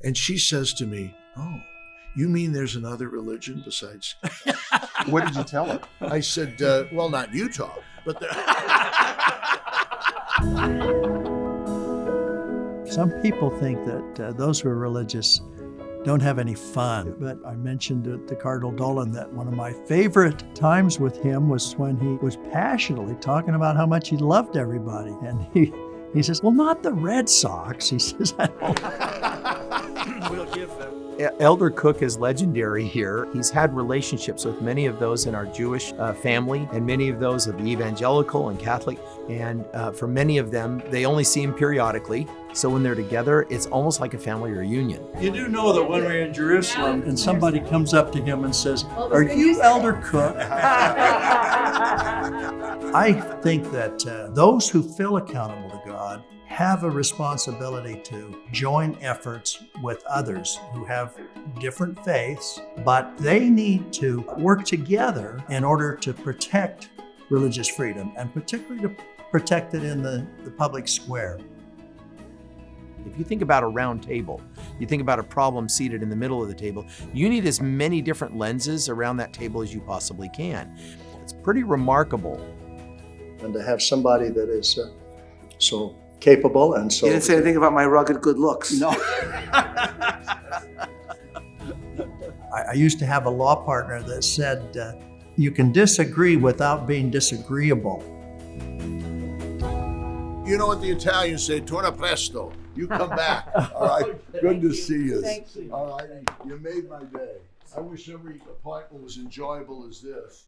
And she says to me, "Oh, you mean there's another religion besides?" What did you tell her? I said, well, not in Utah, but there. Some people think that those who are religious don't have any fun. But I mentioned to Cardinal Dolan that one of my favorite times with him was when he was passionately talking about how much he loved everybody. And he says, well, not the Red Sox. He says, I don't. We'll give them. Elder Cook is legendary here. He's had relationships with many of those in our Jewish family and many of those of the evangelical and Catholic. And for many of them, they only see him periodically. So when they're together, it's almost like a family reunion. You do know that when we're in Jerusalem and somebody comes up to him and says, are you Elder Cook? I think that those who feel accountable to God have a responsibility to join efforts with others who have different faiths, but they need to work together in order to protect religious freedom, and particularly to protect it in the public square. If you think about a round table, you think about a problem seated in the middle of the table, you need as many different lenses around that table as you possibly can. It's pretty remarkable. And to have somebody that is so capable and so... You didn't say anything about my rugged good looks. No. I used to have a law partner that said, you can disagree without being disagreeable. You know what the Italians say, torna presto. You come back. All right, good to see you. Thank you. All right, you made my day. I wish every appointment was enjoyable as this.